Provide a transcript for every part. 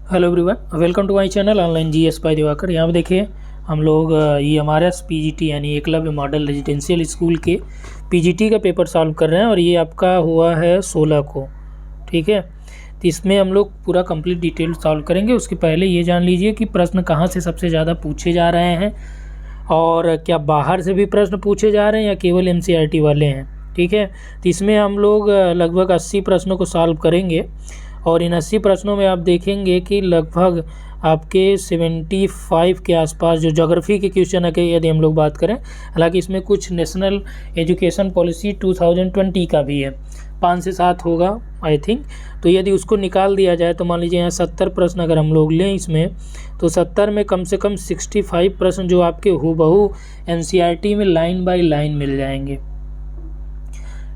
Hello everyone, welcome to my channel online GS by Diwakar. यहाँ पे देखिए हम लोग ये हमारा पीजीटी यानी एकलव्य मॉडल रेजिडेंशियल स्कूल के पीजीटी का पेपर सॉल्व कर रहे हैं और ये आपका हुआ है 16 को। ठीक है, तो इसमें हम लोग पूरा कंप्लीट डिटेल सॉल्व करेंगे। उसके पहले ये जान लीजिए कि प्रश्न कहाँ से सबसे ज़्यादा पूछे जा रहे हैं और क्या बाहर से भी प्रश्न पूछे जा रहे हैं या केवल एनसीईआरटी वाले हैं। ठीक है, तो इसमें हम लोग लगभग 80 प्रश्नों को सॉल्व करेंगे और इन 80 प्रश्नों में आप देखेंगे कि लगभग आपके 75 के आसपास जो ज्योग्राफी के क्वेश्चन है कि यदि हम लोग बात करें, हालांकि इसमें कुछ नेशनल एजुकेशन पॉलिसी 2020 का भी है, 5 से 7 होगा आई थिंक। तो यदि उसको निकाल दिया जाए तो मान लीजिए यहाँ 70 प्रश्न अगर हम लोग लें इसमें, तो 70 में कम से कम 65 प्रश्न जो आपके हूबहू एनसीईआरटी में लाइन बाय लाइन मिल जाएंगे।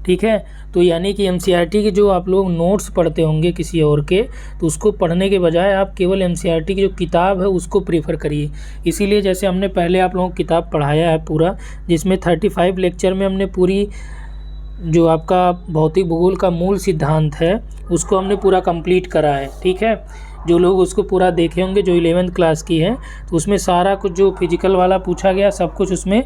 ठीक है, तो यानी कि एनसीईआरटी के जो आप लोग नोट्स पढ़ते होंगे किसी और के, तो उसको पढ़ने के बजाय आप केवल एनसीईआरटी की जो किताब है उसको प्रीफर करिए। इसीलिए जैसे हमने पहले आप लोगों को किताब पढ़ाया है पूरा, जिसमें 35 लेक्चर में हमने पूरी जो आपका भौतिक भूगोल का मूल सिद्धांत है उसको हमने पूरा कंप्लीट करा है। ठीक है, जो लोग उसको पूरा देखे होंगे जो 11वीं क्लास की है, तो उसमें सारा कुछ जो फिजिकल वाला पूछा गया सब कुछ उसमें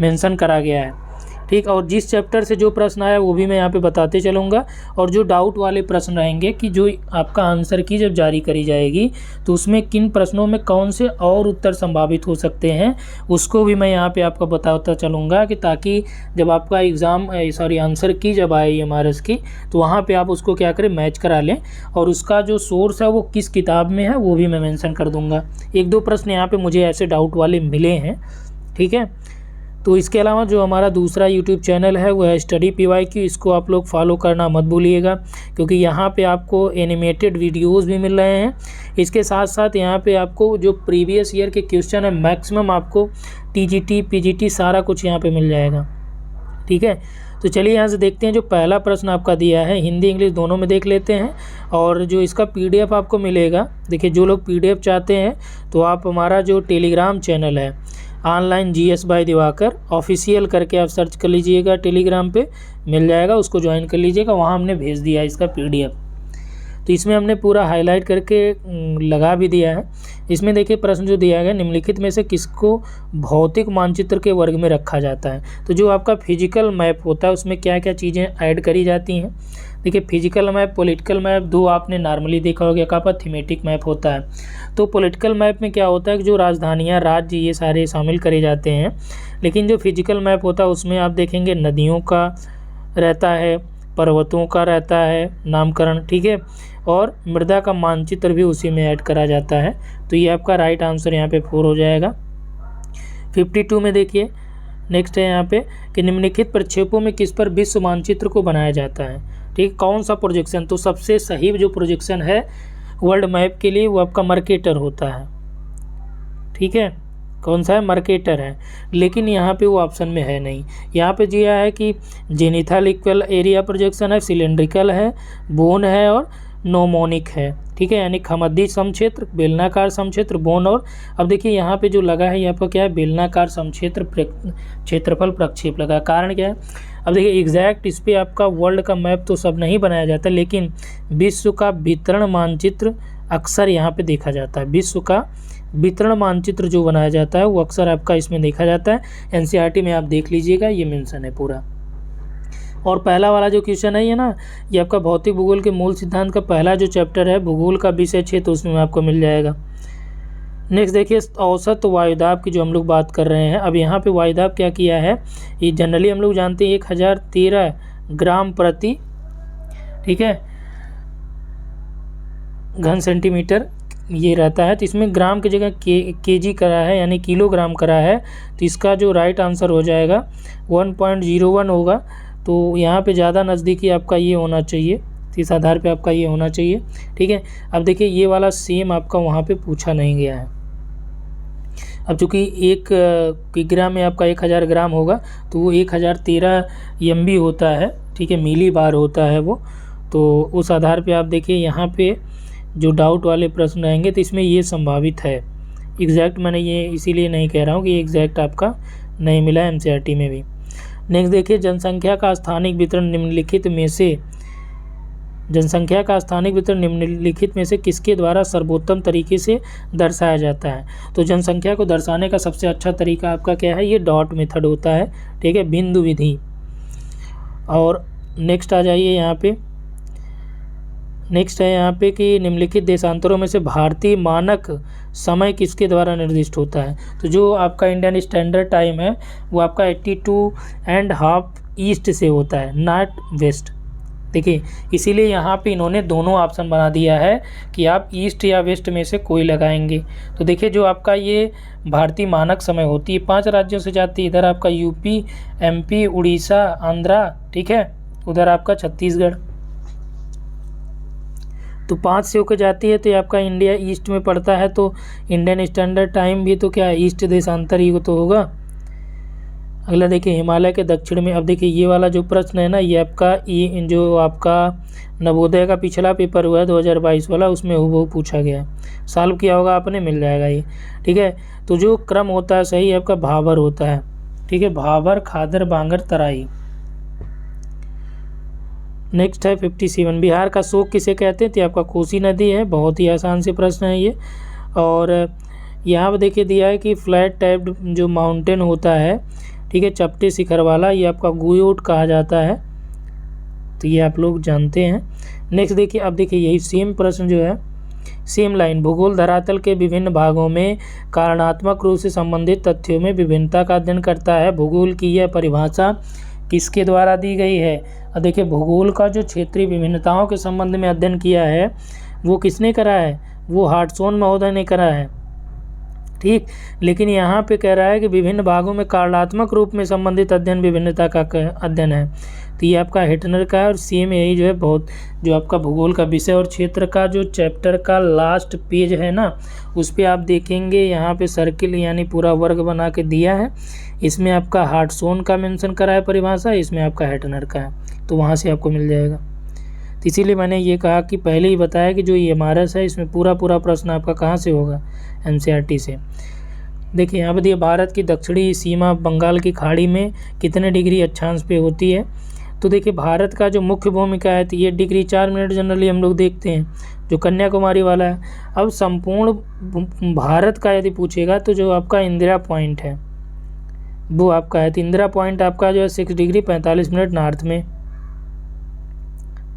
मेंशन करा गया है। ठीक, और जिस चैप्टर से जो प्रश्न आया वो भी मैं यहाँ पे बताते चलूँगा। और जो डाउट वाले प्रश्न रहेंगे कि जो आपका आंसर की जब जारी करी जाएगी तो उसमें किन प्रश्नों में कौन से और उत्तर संभावित हो सकते हैं उसको भी मैं यहाँ पे आपको बताता चलूँगा, कि ताकि जब आपका एग्ज़ाम आंसर की जब आए एमआरएस की, तो वहाँ पर आप उसको क्या करें, मैच करा लें। और उसका जो सोर्स है वो किस किताब में है वो भी मैं मेंशन कर दूँगा। 1-2 प्रश्न यहाँ पर मुझे ऐसे डाउट वाले मिले हैं। ठीक है, तो इसके अलावा जो हमारा दूसरा यूट्यूब चैनल है वो है स्टडी पीवाईक्यू, इसको आप लोग फॉलो करना मत भूलिएगा, क्योंकि यहाँ पे आपको एनिमेटेड वीडियोस भी मिल रहे हैं। इसके साथ साथ यहाँ पे आपको जो प्रीवियस ईयर के क्वेश्चन है मैक्सिमम आपको टीजीटी पीजीटी सारा कुछ यहाँ पे मिल जाएगा। ठीक है, तो चलिए यहाँ से देखते हैं। जो पहला प्रश्न आपका दिया है हिंदी इंग्लिश दोनों में देख लेते हैं, और जो इसका पीडीएफ आपको मिलेगा, देखिए जो लोग पीडीएफ चाहते हैं तो आप हमारा जो टेलीग्राम चैनल है online GS by Diwakar official करके आप सर्च कर लीजिएगा, टेलीग्राम पे मिल जाएगा, उसको ज्वाइन कर लीजिएगा। वहाँ हमने भेज दिया है इसका पीडीएफ, तो इसमें हमने पूरा हाईलाइट करके लगा भी दिया है। इसमें देखिए प्रश्न जो दिया गया, निम्नलिखित में से किसको भौतिक मानचित्र के वर्ग में रखा जाता है। तो जो आपका फिजिकल मैप होता है उसमें क्या क्या चीज़ें ऐड करी जाती हैं। देखिए फिजिकल मैप, पॉलिटिकल मैप, दो आपने नॉर्मली देखा होगा, एक आपका थीमेटिक मैप होता है। तो पॉलिटिकल मैप में क्या होता है कि जो राजधानियाँ, राज्य, ये सारे शामिल करे जाते हैं। लेकिन जो फिजिकल मैप होता है उसमें आप देखेंगे नदियों का रहता है, पर्वतों का रहता है नामकरण। ठीक है, और मृदा का मानचित्र भी उसी में ऐड करा जाता है। तो ये आपका राइट आंसर यहाँ पे 4 हो जाएगा। 52 में देखिए नेक्स्ट है यहाँ पे कि निम्नलिखित प्रक्षेपों में किस पर विश्व मानचित्र को बनाया जाता है। ठीक, कौन सा प्रोजेक्शन, तो सबसे सही जो प्रोजेक्शन है वर्ल्ड मैप के लिए वो आपका मर्केटर होता है। ठीक है, कौन सा है, मर्केटर है। लेकिन यहाँ पे वो ऑप्शन में है नहीं। यहाँ पे दिया है कि जेनिथल इक्वल एरिया प्रोजेक्शन है, सिलेंड्रिकल है, बोन है और नोमोनिक है। ठीक है, यानी खमद्दी समक्षेत्र, बेलनाकार समक्षेत्र, बोन। और अब देखिए यहाँ पे जो लगा है यहाँ पर क्या है, बेलनाकार समक्षेत्र क्षेत्रफल प्रक्षेप लगा। कारण क्या है, अब देखिए एग्जैक्ट इस पर आपका वर्ल्ड का मैप तो सब नहीं बनाया जाता, लेकिन विश्व का वितरण मानचित्र अक्सर यहाँ पे देखा जाता है। विश्व का वितरण मानचित्र जो बनाया जाता है वो अक्सर आपका इसमें देखा जाता है। एनसीईआरटी में आप देख लीजिएगा, ये मेंशन है पूरा। और पहला वाला जो क्वेश्चन है ये ना, ये आपका भौतिक भूगोल के मूल सिद्धांत का पहला जो चैप्टर है भूगोल का विषय क्षेत्र, उसमें आपको मिल जाएगा। नेक्स्ट देखिए औसत वायुदाब की जो हम लोग बात कर रहे हैं। अब यहाँ पे वायुदाब क्या किया है, ये जनरली हम लोग जानते हैं 1013 ग्राम प्रति, ठीक है, घन सेंटीमीटर ये रहता है। तो इसमें ग्राम की जगह केजी करा है, यानी किलोग्राम करा है। तो इसका जो राइट आंसर हो जाएगा 1.01 होगा। तो यहाँ पे ज़्यादा नज़दीकी आपका ये होना चाहिए, तो इस आधार पे आपका ये होना चाहिए। ठीक है, अब देखिए ये वाला सेम आपका वहाँ पे पूछा नहीं गया है। अब चूँकि 1 किग्रा में आपका 1000 ग्राम होगा, तो वो 1013 MB होता है। ठीक है, मिली बार होता है वो। तो उस आधार पे आप देखिए यहाँ पे जो डाउट वाले प्रश्न रहेंगे तो इसमें ये संभावित है। एग्जैक्ट मैंने ये इसीलिए नहीं कह रहा हूँ कि एग्जैक्ट आपका नहीं मिला है एनसीईआरटी में भी। नेक्स्ट देखिए जनसंख्या का स्थानिक वितरण निम्नलिखित में से जनसंख्या का स्थानिक वितरण निम्नलिखित में से किसके द्वारा सर्वोत्तम तरीके से दर्शाया जाता है? तो जनसंख्या को दर्शाने का सबसे अच्छा तरीका आपका क्या है? ये डॉट मेथड होता है, ठीक है, बिंदु विधि। और नेक्स्ट आ जाइए यहाँ पे, नेक्स्ट है यहाँ पे कि निम्नलिखित देशांतरों में से भारतीय मानक समय किसके द्वारा निर्दिष्ट होता है? तो जो आपका इंडियन स्टैंडर्ड टाइम है वो आपका 82.5 ईस्ट से होता है, नॉट वेस्ट। देखिए इसीलिए यहाँ पे इन्होंने दोनों ऑप्शन बना दिया है कि आप ईस्ट या वेस्ट में से कोई लगाएंगे। तो देखिए जो आपका ये भारतीय मानक समय होती है 5 राज्यों से जाती है, इधर आपका यूपी, एमपी, उड़ीसा, आंध्रा, ठीक है, उधर आपका छत्तीसगढ़, तो 5 से होकर जाती है, तो ये आपका इंडिया ईस्ट में पड़ता है। तो इंडियन स्टैंडर्ड टाइम भी तो क्या है, ईस्ट देशांतर ही तो होगा। अगला देखिए हिमालय के दक्षिण में। अब देखिए ये वाला जो प्रश्न है ना, ये आपका ये जो आपका नवोदय का पिछला पेपर हुआ है 2022 वाला, उसमें वो पूछा गया है, सॉल्व किया होगा आपने, मिल जाएगा ये, ठीक है। तो जो क्रम होता है सही आपका भाबर होता है, ठीक है, भाबर, खादर, बांगर, तराई। नेक्स्ट है 57, बिहार का शोक किसे कहते हैं? तो आपका कोसी नदी है, बहुत ही आसान से प्रश्न है ये। और यहाँ पर देखिए दिया है कि फ्लैट टाइप्ड जो माउंटेन होता है, ठीक है, चपटे शिखर वाला, ये आपका गुयोट कहा जाता है, तो ये आप लोग जानते हैं। नेक्स्ट देखिए, अब देखिए यही सेम प्रश्न जो है, सेम लाइन, भूगोल धरातल के विभिन्न भागों में कारणात्मक रूप से संबंधित तथ्यों में विभिन्नता का अध्ययन करता है। भूगोल की यह परिभाषा किसके द्वारा दी गई है? अब देखिए भूगोल का जो क्षेत्रीय विभिन्नताओं के संबंध में अध्ययन किया है वो किसने करा है? वो हार्टसोन महोदय ने करा है, ठीक। लेकिन यहाँ पे कह रहा है कि विभिन्न भागों में कारणात्मक रूप में संबंधित अध्ययन विभिन्नता का अध्ययन है, तो ये आपका हेटनर का है। और सेम यही जो है बहुत जो आपका भूगोल का विषय और क्षेत्र का जो चैप्टर का लास्ट पेज है ना, उस पर आप देखेंगे यहाँ पे सर्किल यानी पूरा वर्ग बना के दिया है, इसमें आपका हार्टसोन का मेंशन करा है परिभाषा, इसमें आपका हेटनर का है, तो वहाँ से आपको मिल जाएगा। तो इसीलिए मैंने ये कहा कि पहले ही बताया कि जो ये एमआरएस है इसमें पूरा प्रश्न आपका कहाँ से होगा? एनसीईआरटी से। देखिए यहाँ पर दिया भारत की दक्षिणी सीमा बंगाल की खाड़ी में कितने डिग्री अक्षांश पे होती है? तो देखिए भारत का जो मुख्य भूमिका है तो ये डिग्री 4 मिनट जनरली हम लोग देखते हैं, जो कन्याकुमारी वाला है। अब संपूर्ण भारत का यदि पूछेगा तो जो आपका इंदिरा पॉइंट है वो आपका है, तो इंदिरा पॉइंट आपका जो है 6 डिग्री 45 मिनट नॉर्थ में,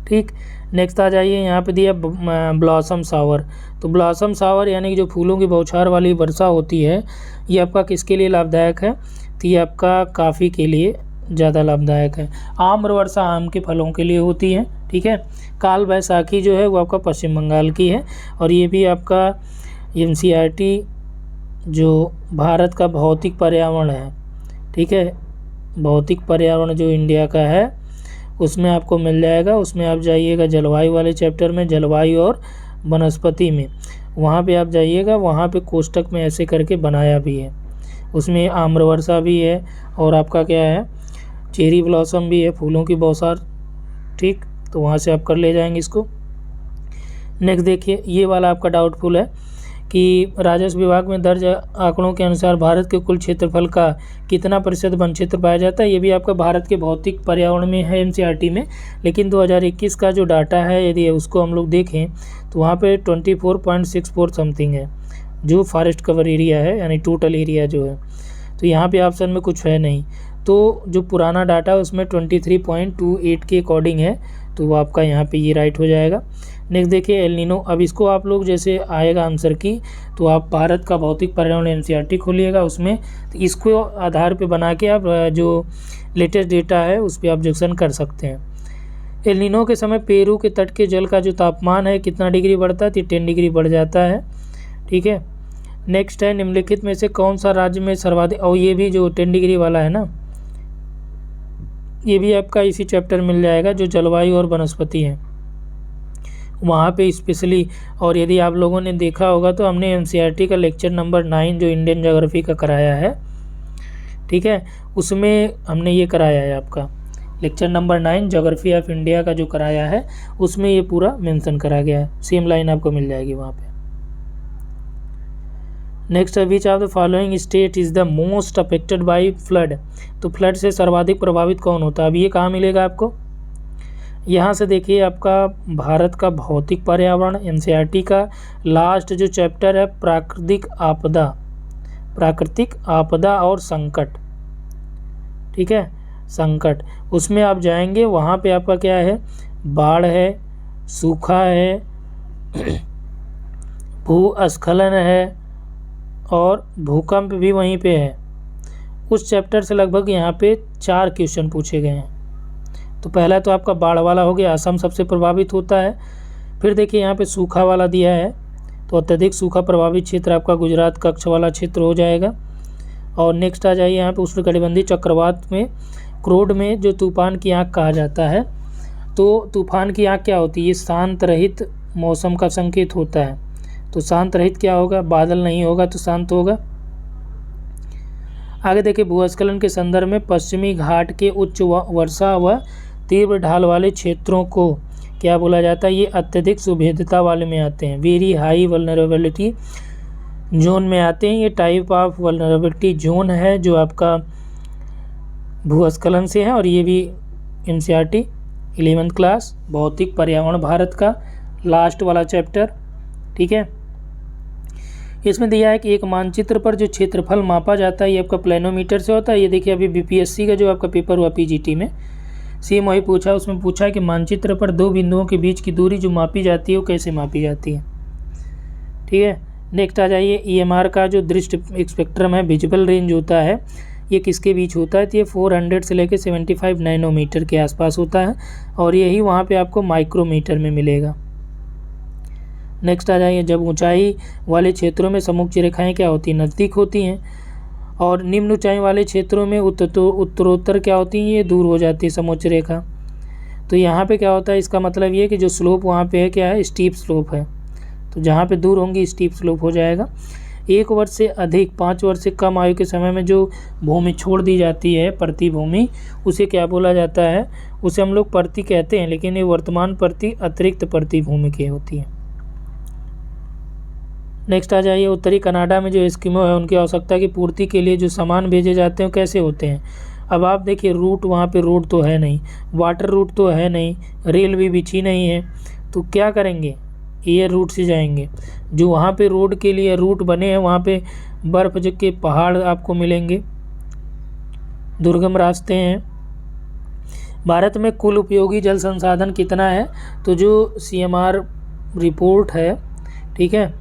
ठीक। नेक्स्ट आ जाइए, यहाँ पे दिया ब्लॉसम शावर। तो ब्लॉसम शावर यानी कि जो फूलों की बौछार वाली वर्षा होती है, ये आपका किसके लिए लाभदायक है? तो ये आपका काफ़ी के लिए ज़्यादा लाभदायक है। आम्र वर्षा आम के फलों के लिए होती है, ठीक है। काल बैसाखी जो है वो आपका पश्चिम बंगाल की है। और ये भी आपका एनसीईआरटी जो भारत का भौतिक पर्यावरण है, ठीक है, भौतिक पर्यावरण जो इंडिया का है उसमें आपको मिल जाएगा। उसमें आप जाइएगा जलवायु वाले चैप्टर में, जलवायु और वनस्पति में, वहाँ पे आप जाइएगा, वहाँ पे कोष्टक में ऐसे करके बनाया भी है, उसमें आम्र वर्षा भी है और आपका क्या है चेरी ब्लॉसम भी है, फूलों की बौछार, ठीक। तो वहाँ से आप कर ले जाएंगे इसको। नेक्स्ट देखिए ये वाला आपका डाउटफुल है कि राजस्व विभाग में दर्ज आंकड़ों के अनुसार भारत के कुल क्षेत्रफल का कितना प्रतिशत वन क्षेत्र पाया जाता है? ये भी आपका भारत के भौतिक पर्यावरण में है एनसीईआरटी में, लेकिन 2021 का जो डाटा है यदि उसको हम लोग देखें तो वहाँ पे 24.64 समथिंग है जो फॉरेस्ट कवर एरिया है, यानी टोटल एरिया जो है। तो यहाँ पे ऑप्शन में कुछ है नहीं, तो जो पुराना डाटा है उसमें 23.28 के अकॉर्डिंग है, तो वो आपका यहाँ पे ये राइट हो जाएगा। नेक्स्ट देखिए एल नीनो। अब इसको आप लोग जैसे आएगा आंसर की तो आप भारत का भौतिक पर्यावरण एनसीईआरटी खोलिएगा, उसमें तो इसको आधार पे बना के आप जो लेटेस्ट डेटा है उस पर ऑब्जेक्शन कर सकते हैं। एल नीनो के समय पेरू के तट के जल का जो तापमान है कितना डिग्री बढ़ता है? तो 10 डिग्री बढ़ जाता है, ठीक है। नेक्स्ट है निम्नलिखित में से कौन सा राज्य में सर्वाधिक, और ये भी जो 10 डिग्री वाला है ना, ये भी आपका इसी चैप्टर मिल जाएगा जो जलवायु और वनस्पति है, वहाँ पे स्पेशली। और यदि आप लोगों ने देखा होगा तो हमने एनसीईआरटी का लेक्चर नंबर 9 जो इंडियन ज्योग्राफी का कराया है, ठीक है, उसमें हमने ये कराया है आपका lecture number 9 geography of India का जो कराया है, उसमें ये पूरा मेंशन करा गया है। सेम लाइन आपको मिल जाएगी वहाँ पे। Next which of the following state is the most affected by flood? तो फ्लड से सर्वाधिक प्रभावित कौन होता है? अब ये कहाँ मिलेगा आपको? यहाँ से देखिए आपका भारत का भौतिक पर्यावरण, एनसीईआरटी का लास्ट जो चैप्टर है प्राकृतिक आपदा और संकट, ठीक है, संकट, उसमें आप जाएंगे, वहाँ पे आपका क्या है, बाढ़ है, सूखा है, भूस्खलन है और भूकंप भी वहीं पे है। उस चैप्टर से लगभग यहाँ पे 4 क्वेश्चन पूछे गए हैं। तो पहला तो आपका बाढ़ वाला हो गया, असम सबसे प्रभावित होता है। फिर देखिए यहाँ पे सूखा वाला दिया है, तो अत्यधिक सूखा प्रभावित क्षेत्र आपका गुजरात कच्छ वाला क्षेत्र हो जाएगा। और नेक्स्ट आ जाइए यहाँ पे उष्णकटिबंधीय चक्रवात में क्रोड में जो तूफान की आँख कहा जाता है। तो तूफान की आँख क्या होती है, ये शांत रहित मौसम का संकेत होता है। तो शांत रहित क्या होगा, बादल नहीं होगा तो शांत होगा। आगे देखिए भूस्खलन के संदर्भ में पश्चिमी घाट के उच्च वर्षा व तीव्र ढाल वाले क्षेत्रों को क्या बोला जाता है, ये अत्यधिक सुभेद्यता वाले में आते हैं, वेरी हाई वल्नरेबिलिटी जोन में आते हैं। ये टाइप ऑफ वल्नरेबिलिटी जोन है जो आपका भूस्खलन से है। और ये भी एनसीईआरटी 11th क्लास भौतिक पर्यावरण भारत का लास्ट वाला चैप्टर, ठीक है। इसमें दिया है कि एक मानचित्र पर जो क्षेत्रफल मापा जाता है ये आपका प्लेनोमीटर से होता है। ये देखिए अभी बीपीएससी का जो आपका पेपर हुआ पीजीटी में, सेम वही पूछा, उसमें पूछा है कि मानचित्र पर 2 बिंदुओं के बीच की दूरी जो मापी जाती है वो कैसे मापी जाती है, ठीक है। नेक्स्ट आ जाइए ईएमआर का जो दृष्टि स्पेक्ट्रम है, विजुअल रेंज होता है, ये किसके बीच होता है, तो ये 400 से लेकर 75 नैनोमीटर के आसपास होता है और यही वहाँ पे आपको माइक्रोमीटर में मिलेगा। नेक्स्ट आ जाइए जब ऊंचाई वाले क्षेत्रों में समोच्च रेखाएं क्या होती हैं, नज़दीक होती हैं और निम्न ऊंचाई वाले क्षेत्रों में उत्तरोत्तर क्या होती हैं, ये दूर हो जाती है समोच्च रेखा। तो यहाँ पे क्या होता है, इसका मतलब ये है कि जो स्लोप वहाँ पे है क्या है, स्टीप स्लोप है। तो जहाँ पे दूर होंगी स्टीप स्लोप हो जाएगा। 1 वर्ष से अधिक 5 वर्ष से कम आयु के समय में जो भूमि छोड़ दी जाती है, प्रति भूमि, उसे क्या बोला जाता है, उसे हम लोग प्रति कहते हैं, लेकिन ये वर्तमान प्रति अतिरिक्त प्रति भूमि की होती है। नेक्स्ट आ जाइए उत्तरी कनाडा में जो एस्किमो है उनकी आवश्यकता की पूर्ति के लिए जो सामान भेजे जाते हैं कैसे होते हैं। अब आप देखिए रूट, वहाँ पे रोड तो है नहीं, वाटर रूट तो है नहीं, रेल भी बिछी नहीं है, तो क्या करेंगे, एयर रूट से जाएंगे। जो वहाँ पे रोड के लिए रूट बने हैं वहाँ पे बर्फ़ के पहाड़ आपको मिलेंगे, दुर्गम रास्ते हैं। भारत में कुल उपयोगी जल संसाधन कितना है, तो जो CMR रिपोर्ट है, ठीक है,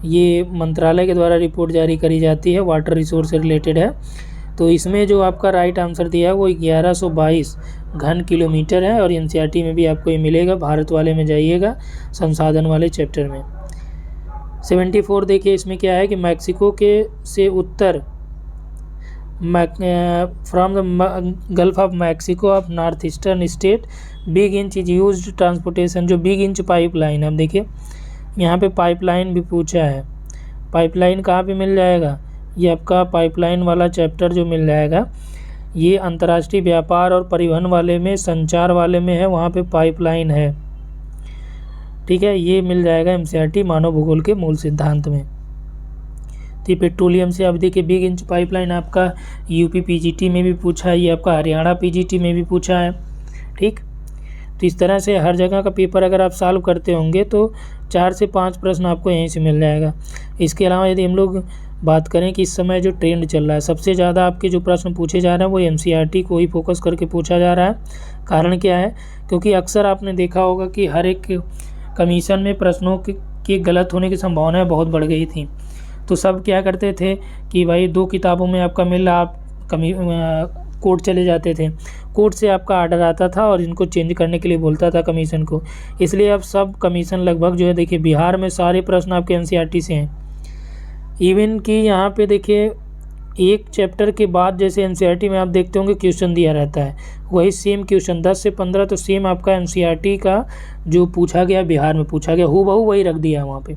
ये मंत्रालय के द्वारा रिपोर्ट जारी करी जाती है, वाटर रिसोर्स से रिलेटेड है। तो इसमें जो आपका राइट आंसर दिया है वो 1122 घन किलोमीटर है और एनसीईआरटी में भी आपको ये मिलेगा, भारत वाले में जाइएगा संसाधन वाले चैप्टर में। 74 देखिए इसमें क्या है कि मैक्सिको के से उत्तर from the gulf of Mexico of north eastern state big inch is used transportation. जो बिग इंच पाइपलाइन, अब देखिए यहाँ पे पाइपलाइन भी पूछा है। पाइपलाइन कहाँ पे मिल जाएगा, ये आपका पाइपलाइन वाला चैप्टर जो मिल जाएगा ये अंतर्राष्ट्रीय व्यापार और परिवहन वाले में, संचार वाले में है, वहाँ पे पाइपलाइन है, ठीक है। ये मिल जाएगा एनसीईआरटी मानव भूगोल के मूल सिद्धांत में। तो ये पेट्रोलियम से अब देखिए बिग इंच पाइपलाइन आपका यूपी पीजीटी में भी पूछा है, ये आपका हरियाणा पीजीटी में भी पूछा है, ठीक। तो इस तरह से हर जगह का पेपर अगर आप सॉल्व करते होंगे तो 4 से 5 प्रश्न आपको यहीं से मिल जाएगा। इसके अलावा यदि हम लोग बात करें कि इस समय जो ट्रेंड चल रहा है, सबसे ज़्यादा आपके जो प्रश्न पूछे जा रहे हैं वो एनसीईआरटी को ही फोकस करके पूछा जा रहा है। कारण क्या है, क्योंकि अक्सर आपने देखा होगा कि हर एक कमीशन में प्रश्नों के गलत होने की संभावनाएं बहुत बढ़ गई थी। तो सब क्या करते थे कि भाई 2 किताबों में आपका मिल रहा, आप कोर्ट चले जाते थे, कोर्ट से आपका ऑर्डर आता था और इनको चेंज करने के लिए बोलता था कमीशन को। इसलिए अब सब कमीशन लगभग जो है देखिए बिहार में सारे प्रश्न आपके एनसीईआरटी से हैं। इवन कि यहाँ पे देखिए एक चैप्टर के बाद जैसे एनसीईआरटी में आप देखते होंगे क्वेश्चन दिया रहता है, वही सेम क्वेश्चन 10 से 15 तो सेम आपका एनसीईआरटी का जो पूछा गया बिहार में पूछा गया हूबहू वही रख दिया है वहाँ पे।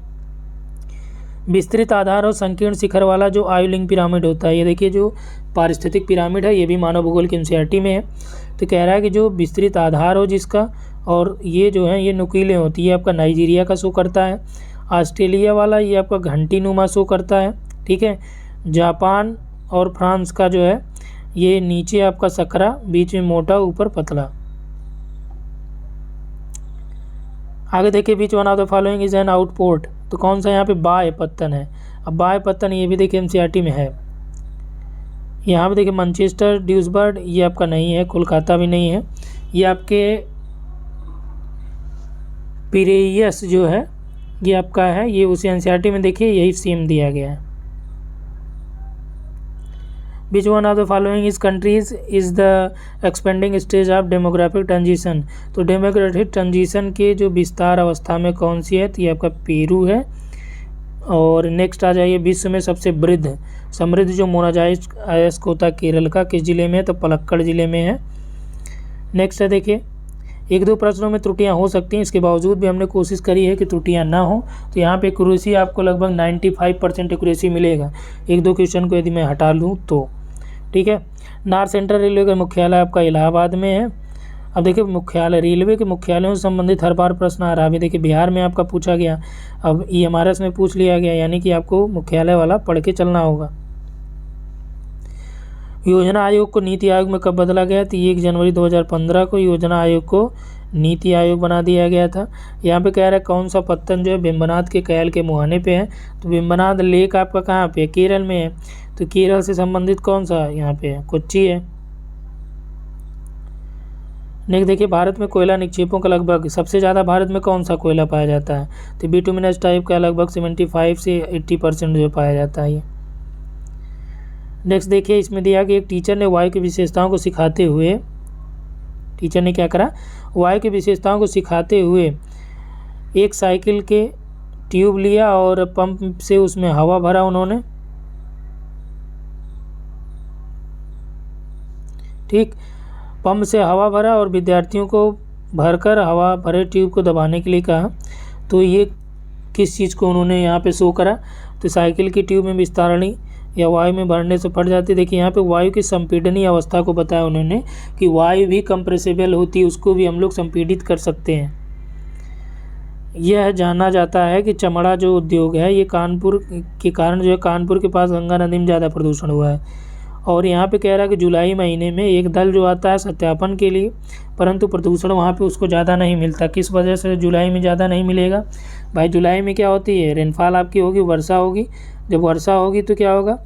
विस्तृत आधार और संकीर्ण शिखर वाला जो आयुलिंग पिरामिड होता है, ये देखिए जो पारिस्थितिक पिरामिड है ये भी मानव भूगोल के एनसीईआरटी में है। तो कह रहा है कि जो विस्तृत आधार हो जिसका, और ये जो है ये नुकीले होती है, आपका नाइजीरिया का शो करता है। ऑस्ट्रेलिया वाला ये आपका घंटी नुमा शो करता है, ठीक है। जापान और फ्रांस का जो है ये नीचे आपका सकरा, बीच में मोटा, ऊपर पतला। आगे देखिए which one of the following is an outport, तो कौन सा यहाँ पे बाय पत्तन है। अब बाय पत्तन ये भी देखिए एनसीईआरटी में है। यहाँ पे देखिए मैनचेस्टर ड्यूसबर्ग ये आपका नहीं है, कोलकाता भी नहीं है, ये आपके पिरेयस जो है ये आपका है, ये उसी एनसीईआरटी में देखिए यही सेम दिया गया है। विच one of the following is countries is the expanding stage of demographic transition, तो डेमोग्राफिक ट्रांजिशन के जो विस्तार अवस्था में कौन सी है, तो ये आपका पेरू है। और नेक्स्ट आ जाइए विश्व में सबसे समृद्ध जो मोनाजाइज अयस्क होता है केरल का, किस जिले में है, तो पलक्कड़ जिले में है। नेक्स्ट है देखिए 1-2 प्रश्नों में त्रुटियां हो सकती हैं, इसके बावजूद भी हमने कोशिश करी है कि त्रुटियां ना हो, तो यहाँ पे एक्यूरेसी आपको लगभग 95% एक्यूरेसी मिलेगा 1-2 क्वेश्चन को यदि मैं हटा लूँ तो, ठीक है। नॉर्थ सेंट्रल रेलवे का मुख्यालय आपका इलाहाबाद में है। अब देखिए मुख्यालय, रेलवे के मुख्यालयों से संबंधित हर बार प्रश्न आ रहा है। अभी देखिए बिहार में आपका पूछा गया, अब EMRS में पूछ लिया गया, यानी कि आपको मुख्यालय वाला पढ़ के चलना होगा। योजना आयोग को नीति आयोग में कब बदला गया, तो 1 जनवरी 2015 को योजना आयोग को नीति आयोग बना दिया गया था। यहाँ पे कह रहा है कौन सा पत्तन जो है वेम्बनाड के कैल के मुहाने पे है, तो वेम्बनाड लेक आपका कहाँ पे है, केरल में है, तो केरल से संबंधित कौन सा यहाँ पे है, कोच्चि है। नेक्स्ट देखिए भारत में कोयला निक्षेपों का लगभग सबसे ज़्यादा भारत में कौन सा कोयला पाया जाता है, तो बिटुमिनस टाइप का लगभग 75 से 80% जो पाया जाता है ये। नेक्स्ट देखिए इसमें दिया कि एक टीचर ने वायु की विशेषताओं को सिखाते हुए, टीचर ने क्या करा, वायु की विशेषताओं को सिखाते हुए एक साइकिल के ट्यूब लिया और पंप से उसमें हवा भरा उन्होंने, ठीक, पंप से हवा भरा और विद्यार्थियों को भरकर हवा भरे ट्यूब को दबाने के लिए कहा। तो ये किस चीज़ को उन्होंने यहाँ पे शो करा, तो साइकिल की ट्यूब में विस्तारणी या वायु में भरने से फट जाती है। देखिए यहाँ पे वायु की संपीडनीय अवस्था को बताया उन्होंने कि वायु भी कंप्रेसिबल होती है, उसको भी हम लोग संपीडित कर सकते हैं। यह जाना जाता है कि चमड़ा जो उद्योग है ये कानपुर के कारण जो है, कानपुर के पास गंगा नदी में ज़्यादा प्रदूषण हुआ है। और यहाँ पे कह रहा है कि जुलाई महीने में एक दल जो आता है सत्यापन के लिए, परंतु प्रदूषण वहाँ पे उसको ज़्यादा नहीं मिलता। किस वजह से जुलाई में ज़्यादा नहीं मिलेगा, भाई जुलाई में क्या होती है, रेनफॉल आपकी होगी, वर्षा होगी। जब वर्षा होगी तो क्या होगा,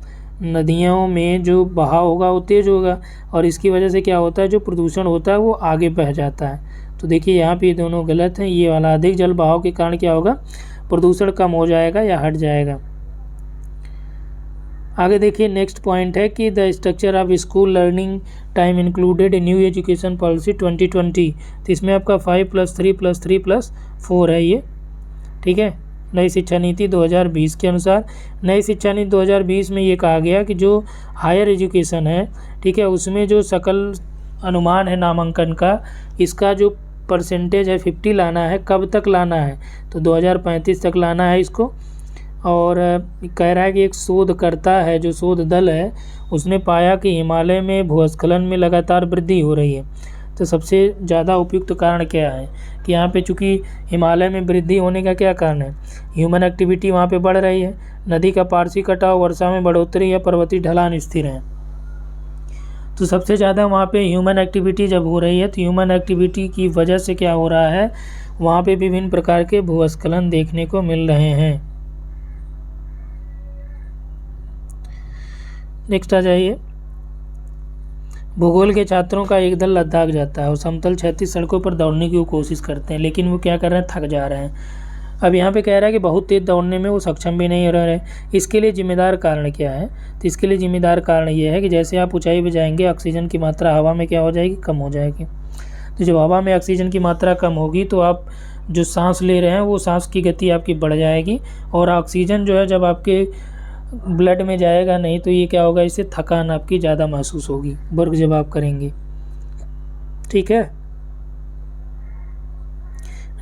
नदियों में जो बहाव होगा वो तेज़ होगा, और इसकी वजह से क्या होता है, जो प्रदूषण होता है वो आगे बह जाता है। तो देखिए यहाँ पे ये दोनों गलत हैं। ये वाला अधिक जल बहाव के कारण क्या होगा, प्रदूषण कम हो जाएगा या हट जाएगा। आगे देखिए नेक्स्ट पॉइंट है कि the structure of school learning time included new education policy 2020, तो इसमें आपका 5+3+3+4 है ये, ठीक है। नई शिक्षा नीति 2020 के अनुसार, नई शिक्षा नीति 2020 में ये कहा गया कि जो हायर एजुकेशन है, ठीक है, उसमें जो सकल अनुमान है नामांकन का, इसका जो परसेंटेज है 50 लाना है। कब तक लाना है, तो 2035 तक लाना है इसको। और कह रहा है कि एक शोधकर्ता है, जो शोध दल है, उसने पाया कि हिमालय में भूस्खलन में लगातार वृद्धि हो रही है। तो सबसे ज़्यादा उपयुक्त कारण क्या है कि यहाँ पे चूँकि हिमालय में वृद्धि होने का क्या कारण है, ह्यूमन एक्टिविटी वहाँ पे बढ़ रही है, नदी का पारसी कटाव, वर्षा में बढ़ोतरी या पर्वतीय ढलान स्थिर है। तो सबसे ज़्यादा वहाँ पे ह्यूमन एक्टिविटी जब हो रही है, तो ह्यूमन एक्टिविटी की वजह से क्या हो रहा है, वहाँ पे विभिन्न प्रकार के भूस्खलन देखने को मिल रहे हैं। नेक्स्ट आ जाइए, भूगोल के छात्रों का एक दल लद्दाख जाता है और समतल क्षैतिज सड़कों पर दौड़ने की वो कोशिश करते हैं, लेकिन वो क्या कर रहे हैं, थक जा रहे हैं। अब यहाँ पे कह रहा है कि बहुत तेज़ दौड़ने में वो सक्षम भी नहीं हो रहे हैं। इसके लिए जिम्मेदार कारण क्या है, तो इसके लिए जिम्मेदार कारण ये है कि जैसे आप ऊंचाई पे जाएंगे ऑक्सीजन की मात्रा हवा में क्या हो जाएगी, कम हो जाएगी। तो जब हवा में ऑक्सीजन की मात्रा कम होगी तो आप जो सांस ले रहे हैं वो सांस की गति आपकी बढ़ जाएगी, और ऑक्सीजन जो है जब आपके ब्लड में जाएगा नहीं तो ये क्या होगा, इससे थकान आपकी ज़्यादा महसूस होगी वर्क जब आप करेंगे, ठीक है।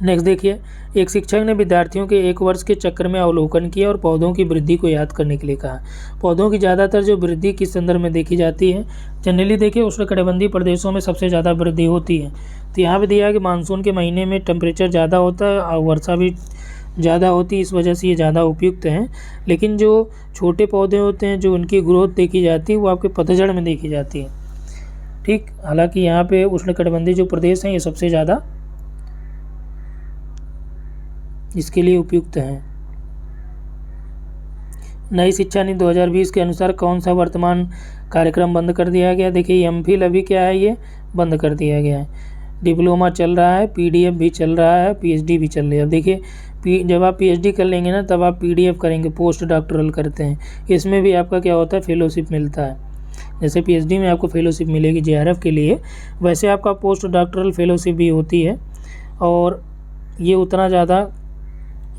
नेक्स्ट देखिए, एक शिक्षक ने विद्यार्थियों के 1 वर्ष के चक्र में अवलोकन किया और पौधों की वृद्धि को याद करने के लिए कहा। पौधों की ज़्यादातर जो वृद्धि किस संदर्भ में देखी जाती है, जनरली देखिए उष्णकटिबंधीय प्रदेशों में सबसे ज़्यादा वृद्धि होती है। तो यहाँ पे दिया है कि मानसून के महीने में टेम्परेचर ज़्यादा होता है और वर्षा भी ज़्यादा होती है, इस वजह से ये ज़्यादा उपयुक्त हैं। लेकिन जो छोटे पौधे होते हैं जो उनकी ग्रोथ देखी जाती है वो आपके पतझड़ में देखी जाती है, ठीक। हालांकि यहाँ पे उष्णकटिबंधीय जो प्रदेश हैं ये सबसे ज़्यादा इसके लिए उपयुक्त हैं। नई शिक्षा नीति 2020 के अनुसार कौन सा वर्तमान कार्यक्रम बंद कर दिया गया? देखिए एमफिल अभी क्या है, ये बंद कर दिया गया है। डिप्लोमा चल रहा है, पीडीएफ भी चल रहा है, पीएचडी भी चल रही है। अब देखिए जब आप पीएचडी कर लेंगे ना, तब आप पीडीएफ करेंगे, पोस्ट डॉक्टरल करते हैं। इसमें भी आपका क्या होता है, फेलोशिप मिलता है। जैसे पीएचडी में आपको फेलोशिप मिलेगी जेआरएफ के लिए, वैसे आपका पोस्ट डॉक्टरल फेलोशिप भी होती है। और ये उतना ज़्यादा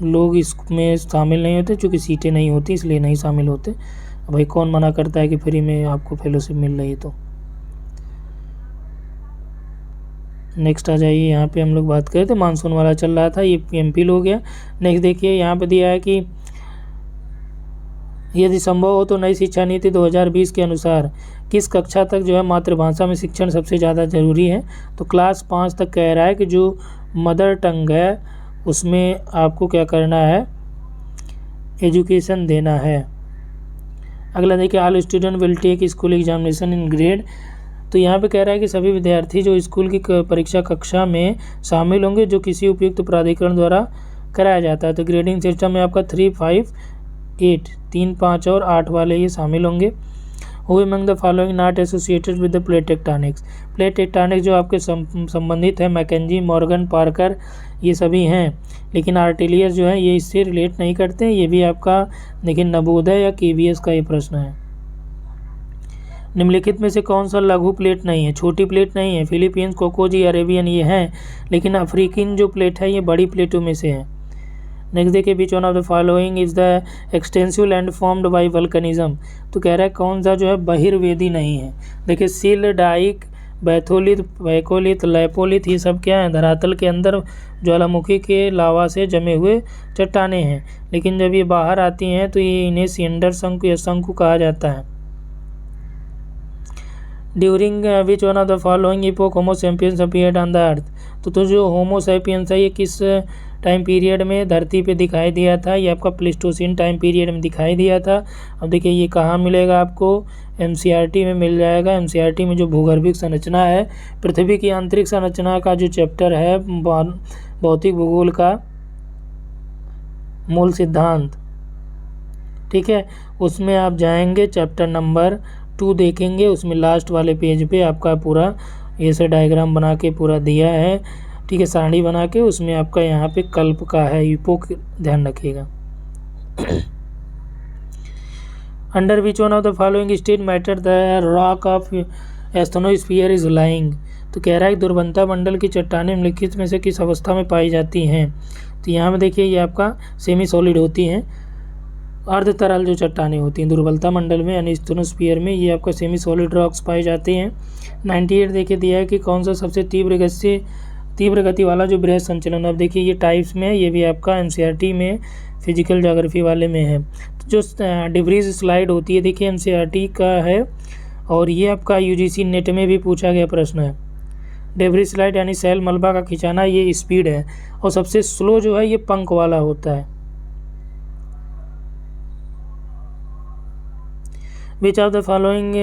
लोग इसमें शामिल नहीं होते, चूँकि सीटें नहीं होती इसलिए नहीं शामिल होते। भाई कौन मना करता है कि फ्री में आपको फेलोशिप मिल रही है। तो नेक्स्ट आ जाइए, यहाँ पे हम लोग बात करें तो मानसून वाला चल रहा था, ये एमफिल हो गया। नेक्स्ट देखिए यहाँ पे दिया है कि यदि संभव हो तो नई शिक्षा नीति 2020 के अनुसार किस कक्षा तक जो है मातृभाषा में शिक्षण सबसे ज़्यादा ज़रूरी है? तो क्लास 5 तक कह रहा है कि जो मदर टंग है उसमें आपको क्या करना है, एजुकेशन देना है। अगला देखिए all student will take school examination in grade. तो यहाँ पे कह रहा है कि सभी विद्यार्थी जो स्कूल की परीक्षा कक्षा में शामिल होंगे जो किसी उपयुक्त प्राधिकरण द्वारा कराया जाता है। तो ग्रेडिंग सिस्टम में आपका 3, 5, 8, 3, 5 और 8 वाले ये शामिल होंगे। Who among the following not associated with the plate tectonics? Plate tectonics जो आपके संबंधित है, मैकेंजी, मॉर्गन, पार्कर, ये सभी हैं, लेकिन आर्टिलियर जो है ये इससे रिलेट नहीं करते हैं। ये भी आपका देखिए नवोदय या केवीएस का ये प्रश्न है। निम्नलिखित में से कौन सा लघु प्लेट नहीं है? छोटी प्लेट नहीं है। फिलीपींस, कोकोजी, अरेबियन ये हैं, लेकिन अफ्रीकन जो प्लेट है ये बड़ी प्लेटों में से है। नेक्स्ट देखिए which one of the following is the extensive land formed by volcanism? तो कह रहा है कौन सा जो है बहिर्वेदी नहीं है। देखिए सिल, डाइक, बैथोलिथ, वैकोलिथ, लैपोलिथ ये सब क्या है, धरातल के अंदर ज्वालामुखी के लावा से जमे हुए चट्टाने हैं, लेकिन जब ये बाहर आती हैं तो ये इन्हें सिंडर शंकु या शंकु कहा जाता है। During which one of the following epoch Homo sapiens appeared on the earth? तो जो होमो सैपियंस है ये किस टाइम पीरियड में धरती पे दिखाई दिया था? ये आपका प्लेस्टोसीन टाइम पीरियड में दिखाई दिया था। अब देखिए ये कहाँ मिलेगा आपको, एनसीईआरटी में मिल जाएगा। एनसीईआरटी में जो भूगर्भिक संरचना है, पृथ्वी की आंतरिक संरचना का जो चैप्टर है भौतिक भूगोल का मूल सिद्धांत, ठीक है, उसमें आप जाएंगे, चैप्टर नंबर 2 देखेंगे, उसमें लास्ट वाले पेज पे आपका पूरा ऐसे डायग्राम बना के पूरा दिया है, ठीक है, सारणी बना के, उसमें आपका यहाँ पे कल्प का है, इपोक ध्यान रखिएगा। Under which one of the following state matter the rock of asthenosphere is lying? तो कह रहा है दुर्बलता मंडल की चट्टानें निम्नलिखित में से किस अवस्था में पाई जाती हैं? तो यहाँ पे देखिए ये आपका सेमी सॉलिड होती हैं, अर्ध तरल जो चट्टानें होती हैं दुर्बलता मंडल में यानी एस्थनोस्फीयर में, ये आपका सेमी सॉलिड रॉक्स पाए जाते हैं। 98 देखिए दिया है कि कौन सा सबसे तीव्र गति वाला जो बृहद संचलन। अब देखिए ये टाइप्स में, ये भी आपका एनसीईआरटी में फिजिकल ज्योग्राफी वाले में है। तो जो डिब्रीज स्लाइड होती है देखिए एनसीईआरटी का है, और ये आपका यूजीसी नेट में भी पूछा गया प्रश्न है। डिब्रीज स्लाइड यानी सैल मलबा का खिंचाना, ये स्पीड है, और सबसे स्लो जो है ये पंख वाला होता है। Which of the following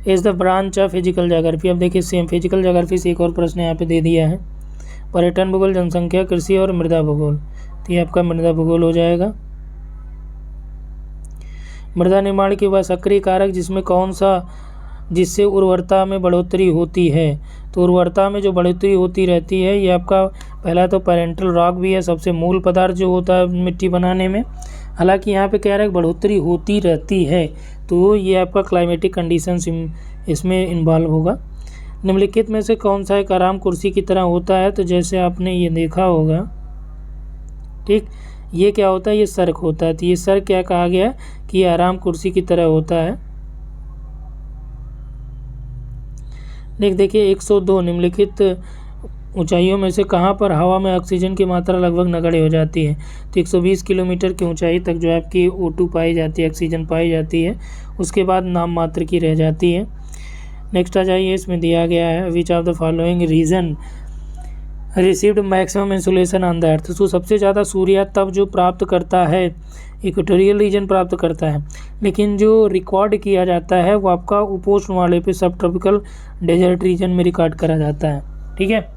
is the branch of physical geography? अब देखिए सेम फिजिकल ज्योग्राफी से एक और प्रश्न यहाँ पे दे दिया है, पर्यटन भूगोल, जनसंख्या, कृषि और मृदा भूगोल। तो ये आपका मृदा भूगोल हो जाएगा। मृदा निर्माण की वह सक्रिय कारक जिसमें कौन सा, जिससे उर्वरता में बढ़ोतरी होती है? तो उर्वरता में जो बढ़ोतरी होती रहती है ये आपका पहला तो पेरेंटल रॉक भी है, सबसे मूल पदार्थ जो होता है मिट्टी बनाने में। हालांकि यहाँ पे कह रहा है बढ़ोतरी होती रहती है, तो ये आपका क्लाइमेटिक कंडीशंस इसमें इन्वॉल्व होगा। निम्नलिखित में से कौन सा एक आराम कुर्सी की तरह होता है? तो जैसे आपने ये देखा होगा, ठीक, ये क्या होता है, ये सर्क होता है। तो ये सर्क क्या कहा गया कि ये आराम कुर्सी की तरह होता है। देखिए 102 निम्नलिखित ऊंचाइयों में से कहाँ पर हवा में ऑक्सीजन की मात्रा लगभग नगण्य हो जाती है? तो 120 किलोमीटर की ऊंचाई तक जो है आपकी O2 पाई जाती है, ऑक्सीजन पाई जाती है, उसके बाद नाम मात्र की रह जाती है। नेक्स्ट आ जाइए, इसमें दिया गया है which of the following region received maximum insulation on the earth? तो सबसे ज़्यादा सूर्य तब जो प्राप्त करता है, इक्वेटोरियल रीजन प्राप्त करता है, लेकिन जो रिकॉर्ड किया जाता है वो आपका उपोष्ण वाले पे सब ट्रॉपिकल डेजर्ट रीजन में रिकॉर्ड करा जाता है, ठीक है।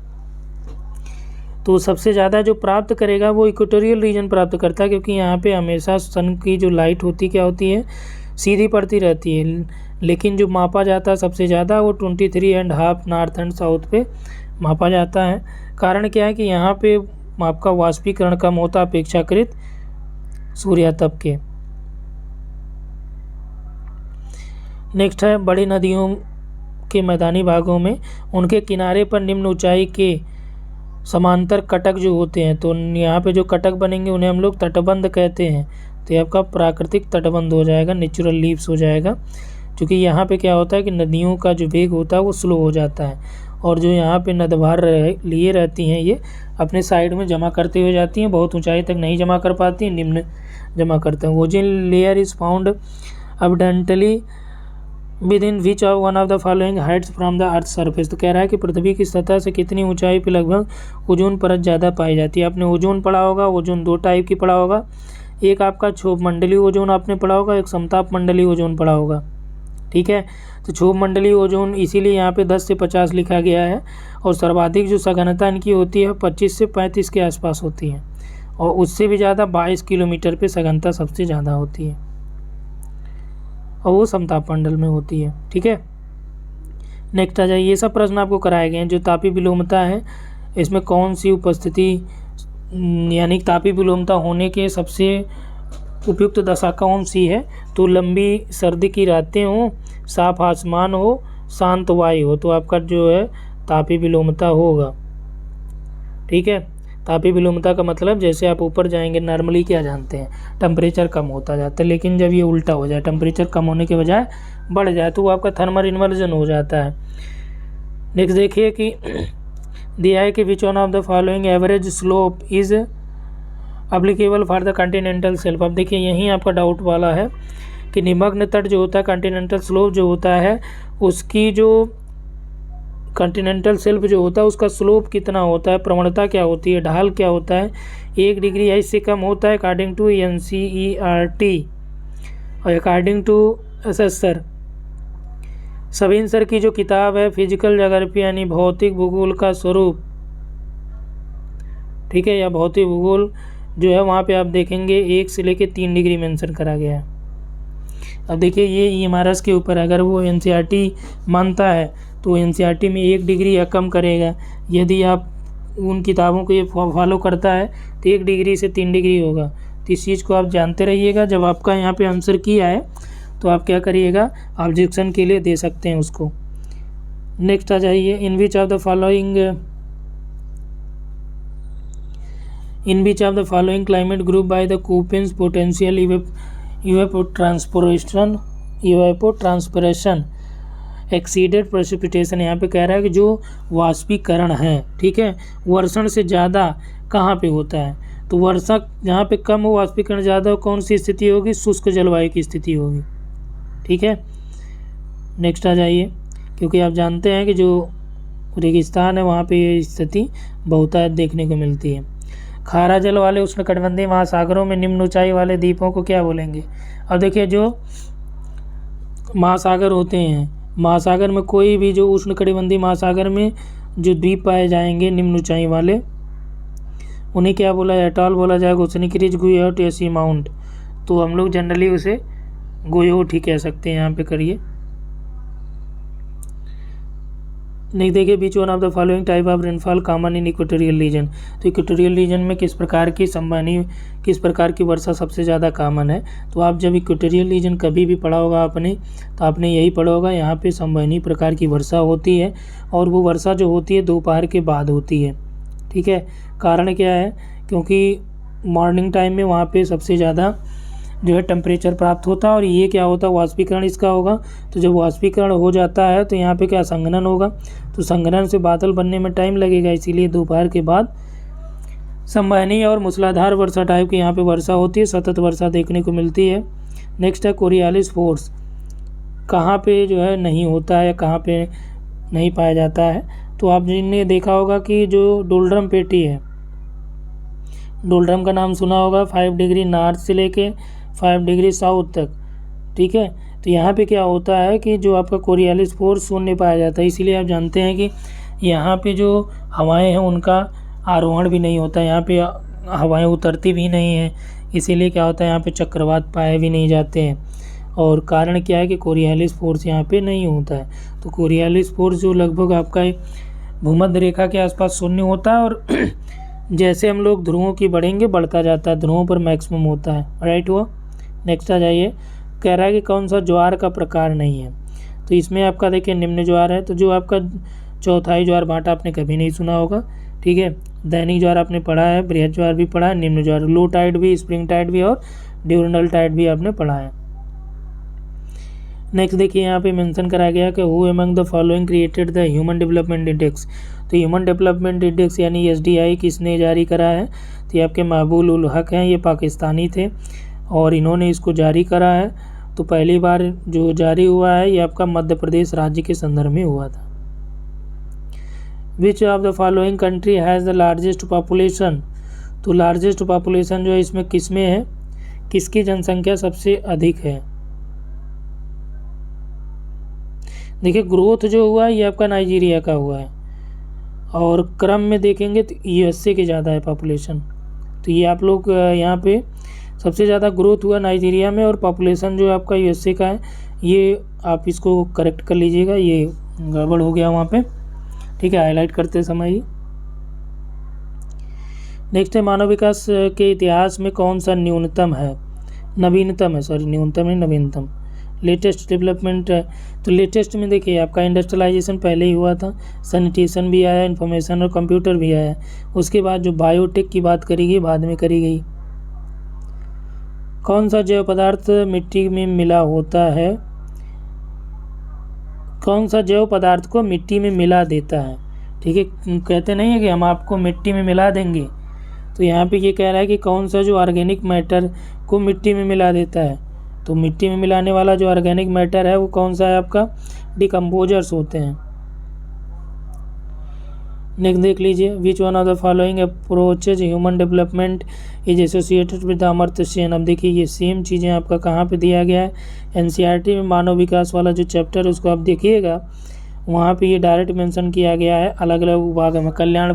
तो सबसे ज़्यादा जो प्राप्त करेगा वो इक्वेटोरियल रीजन प्राप्त करता है, क्योंकि यहाँ पे हमेशा सन की जो लाइट होती क्या होती है, सीधी पड़ती रहती है। लेकिन जो मापा जाता है सबसे ज़्यादा वो 23.5 नॉर्थ एंड साउथ पे मापा जाता है। कारण क्या है कि यहाँ पे आपका वाष्पीकरण कम होता है अपेक्षाकृत सूर्यातप के। नेक्स्ट है बड़ी नदियों के मैदानी भागों में उनके किनारे पर निम्न ऊंचाई के समांतर कटक जो होते हैं, तो यहाँ पे जो कटक बनेंगे उन्हें हम लोग तटबंध कहते हैं। तो ये आपका प्राकृतिक तटबंध हो जाएगा, नेचुरल लीव्स हो जाएगा। क्योंकि यहाँ पे क्या होता है कि नदियों का जो वेग होता है वो स्लो हो जाता है, और जो यहाँ पे नदभार लिए रहती हैं ये अपने साइड में जमा करते हुए जाती हैं, बहुत ऊंचाई तक नहीं जमा कर पाती हैं, निम्न जमा करते हैं। Ozone layer is found abundantly within which of one of the following heights from the earth surface. तो कह रहा है कि पृथ्वी की सतह से कितनी ऊंचाई पे लगभग ओजोन परत ज़्यादा पाई जाती है। आपने ओजोन पढ़ा होगा, ओजोन 2 टाइप की पढ़ा होगा, एक आपका क्षोभ मंडलीय ओजोन आपने पढ़ा होगा, एक समताप मंडलीय ओजोन पढ़ा होगा। ठीक है, तो क्षोभ मंडलीय ओजोन इसीलिए यहाँ पे 10 से 50 लिखा गया है, और सर्वाधिक जो सघनता इनकी होती है 25 से 35 के आसपास होती है, और उससे भी ज़्यादा 22 किलोमीटर पे सघनता सबसे ज़्यादा होती है, और वो समताप मंडल में होती है। ठीक है, नेक्स्ट आ जाइए। ये सब प्रश्न आपको कराए गए हैं। जो तापीय विलोमता है इसमें कौन सी उपस्थिति, यानी तापीय विलोमता होने के सबसे उपयुक्त दशा कौन सी है, तो लंबी सर्दी की रातें हो, साफ आसमान हो, शांत वायु हो, तो आपका जो है तापीय विलोमता होगा। ठीक है, तापीय विलोमता का मतलब जैसे आप ऊपर जाएंगे नॉर्मली क्या जानते हैं टेम्परेचर कम होता जाता है, लेकिन जब ये उल्टा हो जाए टेम्परेचर कम होने के बजाय बढ़ जाए तो वो आपका थर्मल इन्वर्जन हो जाता है। नेक्स्ट देखिए कि दिया है कि विच one of the following average slope is applicable for the continental shelf. अब देखिए यहीं आपका डाउट वाला है कि निमग्न तट जो होता है, कॉन्टिनेंटल स्लोप जो होता है, उसकी जो कॉन्टिनेंटल शेल्फ जो होता है उसका स्लोप कितना होता है, प्रवणता क्या होती है, ढाल क्या होता है। 1 डिग्री या इससे कम होता है अकॉर्डिंग टू NCERT और according to assessor. Savin sir की जो किताब है फिजिकल ज्योग्राफी यानी भौतिक भूगोल का स्वरूप, ठीक है, या भौतिक भूगोल जो है वहाँ पे आप देखेंगे 1 से लेके 3 डिग्री मेंशन करा गया है। अब देखिए ये EMRS के ऊपर अगर वो NCERT मानता है तो NCERT में 1 डिग्री या कम करेगा। यदि आप उन किताबों को ये फॉलो करता है तो 1 डिग्री से 3 डिग्री होगा। तो इस चीज़ को आप जानते रहिएगा। जब आपका यहाँ पे आंसर किया है तो आप क्या करिएगा, ऑब्जेक्शन के लिए दे सकते हैं उसको। नेक्स्ट आ जाइए। In which of the following climate group by the Koppen's potential evapotranspiration exceeded precipitation. यहाँ पे कह रहा है कि जो वाष्पीकरण है, ठीक है, वर्षण से ज़्यादा कहाँ पे होता है, तो वर्षा जहाँ पे कम हो वाष्पीकरण ज़्यादा हो, कौन सी स्थिति होगी, शुष्क जलवायु की स्थिति होगी। ठीक है, नेक्स्ट आ जाइए। क्योंकि आप जानते हैं कि जो रेगिस्तान है वहाँ पे ये स्थिति बहुतायत देखने को मिलती है। खारा जल वाले उष्णकटिबंधीय महासागरों में निम्न ऊंचाई वाले द्वीपों को क्या बोलेंगे। अब देखिए जो महासागर होते हैं, महासागर में कोई भी जो उष्णकटिबंधीय महासागर में जो द्वीप पाए जाएंगे निम्न ऊंचाई वाले, उन्हें क्या बोला जाए, एटॉल बोला जाएगा, ओशनिक रिज, गुयोट या सी माउंट। तो हम लोग जनरली उसे गुयोट ही कह सकते हैं। यहाँ पे करिए। नहीं देखिए which one of the following type of rainfall common in equatorial region. तो इक्वेटोरियल रीजन में किस प्रकार की वर्षा सबसे ज़्यादा कॉमन है। तो आप जब इक्वेटोरियल रीजन कभी भी पढ़ा होगा आपने, तो आपने यही पढ़ा होगा, यहाँ पे संवहनीय प्रकार की वर्षा होती है, और वो वर्षा जो होती है दोपहर के बाद होती है। ठीक है, कारण क्या है, क्योंकि मॉर्निंग टाइम में वहाँ पे सबसे ज़्यादा जो है टेम्परेचर प्राप्त होता है, और ये क्या होता है, वाष्पीकरण इसका होगा। तो जब वाष्पीकरण हो जाता है तो यहाँ पे क्या संघनन होगा, तो संघनन से बादल बनने में टाइम लगेगा, इसीलिए दोपहर के बाद संवहनीय और मूसलाधार वर्षा टाइप की यहाँ पे वर्षा होती है, सतत वर्षा देखने को मिलती है। नेक्स्ट है कोरियालिस फोर्स, कहाँ पे जो है नहीं होता है, कहाँ पे नहीं पाया जाता है। तो आप जिनने देखा होगा कि जो डोलड्रम पेटी है, डोलड्रम का नाम सुना होगा, 5 डिग्री नॉर्थ से लेके 5 डिग्री साउथ तक। ठीक है, तो यहाँ पे क्या होता है कि जो आपका कोरियालिस फोर्स शून्य पाया जाता है, इसीलिए आप जानते हैं कि यहाँ पे जो हवाएं हैं उनका आरोहण भी नहीं होता, यहाँ पे हवाएं उतरती भी नहीं हैं, इसीलिए क्या होता है यहाँ पे चक्रवात पाए भी नहीं जाते हैं। और कारण क्या है कि कोरियालिस फोर्स यहाँ पे नहीं होता है। तो कोरियालिस फोर्स जो लगभग आपका भूमध्य रेखा के आसपास शून्य होता है और जैसे हम लोग ध्रुवों की बढ़ेंगे बढ़ता जाता है, ध्रुवों पर मैक्सिमम होता है। राइट हुआ। नेक्स्ट आ जाइए, कह रहा है कि कौन सा ज्वार का प्रकार नहीं है। तो इसमें आपका देखिए निम्न ज्वार है, तो जो आपका चौथाई ज्वार भाटा आपने कभी नहीं सुना होगा, ठीक है। दैनिक ज्वार आपने पढ़ा है, बृहद ज्वार भी पढ़ा है, निम्न ज्वार, लो टाइड भी, स्प्रिंग टाइड भी और ड्यूरनल टाइड भी आपने पढ़ा है। नेक्स्ट देखिए यहाँ पे मेंशन करा गया कि who among the following created the human development index. तो ह्यूमन डेवलपमेंट इंडेक्स यानी SDI किसने जारी करा है? तो ये आपके महबूब उल हक हैं, ये पाकिस्तानी थे और इन्होंने इसको जारी करा है। तो पहली बार जो जारी हुआ है ये आपका मध्य प्रदेश राज्य के संदर्भ में हुआ था। विच of the following country has the largest population. तो लार्जेस्ट पॉपुलेशन जो है इसमें किसमें है, किसकी जनसंख्या सबसे अधिक है? देखिए ग्रोथ जो हुआ है ये आपका नाइजीरिया का हुआ है और क्रम में देखेंगे तो USA के ज़्यादा है पॉपुलेशन। तो ये आप लोग यहाँ पे सबसे ज़्यादा ग्रोथ हुआ नाइजीरिया में और पॉपुलेशन जो आपका USA का है, ये आप इसको करेक्ट कर लीजिएगा, ये गड़बड़ हो गया वहाँ पे, ठीक है, हाईलाइट करते समय ही। नेक्स्ट है मानव विकास के इतिहास में कौन सा न्यूनतम है, नवीनतम है, सॉरी न्यूनतम है नवीनतम, लेटेस्ट डेवलपमेंट है। तो लेटेस्ट में देखिए आपका इंडस्ट्रियलाइजेशन पहले ही हुआ था, सैनिटेशन भी आया, इंफॉर्मेशन और कंप्यूटर भी आया, उसके बाद जो बायोटेक की बात करी गई बाद में करी गई। कौन सा जैव पदार्थ मिट्टी में मिला होता है, कौन सा जैव पदार्थ को मिट्टी में मिला देता है, ठीक है, कहते नहीं है कि हम आपको मिट्टी में मिला देंगे। तो यहाँ पे ये कह रहा है कि कौन सा जो ऑर्गेनिक मैटर को मिट्टी में मिला देता है। तो मिट्टी में मिलाने वाला जो ऑर्गेनिक मैटर है वो कौन सा है आपका, डिकम्पोजर्स होते हैं। नेक्स्ट देख लीजिए, विच one of the following approaches human development is associated with Amartya Sen. अब देखिए ये सेम चीज़ें आपका कहाँ पे दिया गया है, NCERT में मानव विकास वाला जो चैप्टर है उसको आप देखिएगा, वहाँ पे ये डायरेक्ट मेंशन किया गया है। अलग अलग उपागम है, कल्याण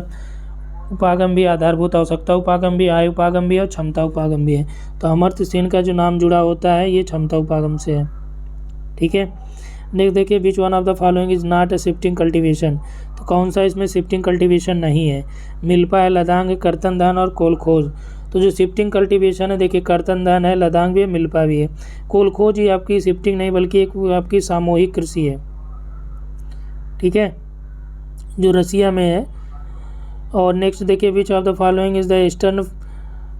उपागम भी, आधारभूत आवश्यकता उपागम भी, आय उपागम भी है और क्षमता उपागम भी है। तो अमर्त्य सेन का जो नाम जुड़ा होता है ये क्षमता उपागम से है, ठीक है। नेक्स्ट देखिए, which one of the following is not a shifting cultivation. तो कौन सा इसमें शिफ्टिंग कल्टीवेशन नहीं है, मिल्पा है, लदांग, कर्तन धान और कोलखोज। तो जो शिफ्टिंग कल्टीवेशन है देखिए कर्तन धान है, लदांग भी है, मिल्पा भी है। कोलखोज ये आपकी शिफ्टिंग नहीं बल्कि एक आपकी सामूहिक कृषि है, ठीक है, जो रसिया में है। और नेक्स्ट देखिए, विच of the following is the eastern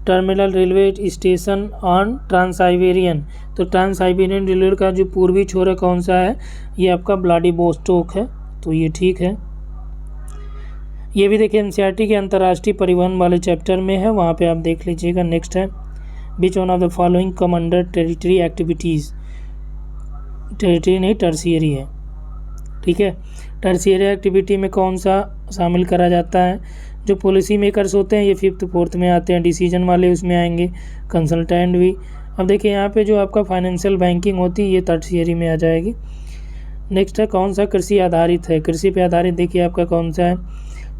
terminal railway station on trans-Siberian. तो ट्रांस-साइबेरियन रेलवे का जो पूर्वी छोर है कौन सा है, ये आपका व्लादिवोस्टोक है, तो ये ठीक है। ये भी देखिए NCERT के अंतर्राष्ट्रीय परिवहन वाले चैप्टर में है, वहाँ पे आप देख लीजिएगा। नेक्स्ट है, विच one of the following come under territory activities. Territory नहीं, टर्शियरी है, ठीक है। टर्शियरी एक्टिविटी में कौन सा शामिल करा जाता है, जो पॉलिसी मेकर्स होते हैं ये 5th 4th में आते हैं, डिसीजन वाले उसमें आएंगे, कंसल्टेंट भी। अब देखिए यहाँ पे जो आपका फाइनेंशियल बैंकिंग होती है ये टर्शियरी में आ जाएगी। नेक्स्ट है, कौन सा कृषि आधारित है, कृषि पे आधारित देखिए आपका कौन सा है,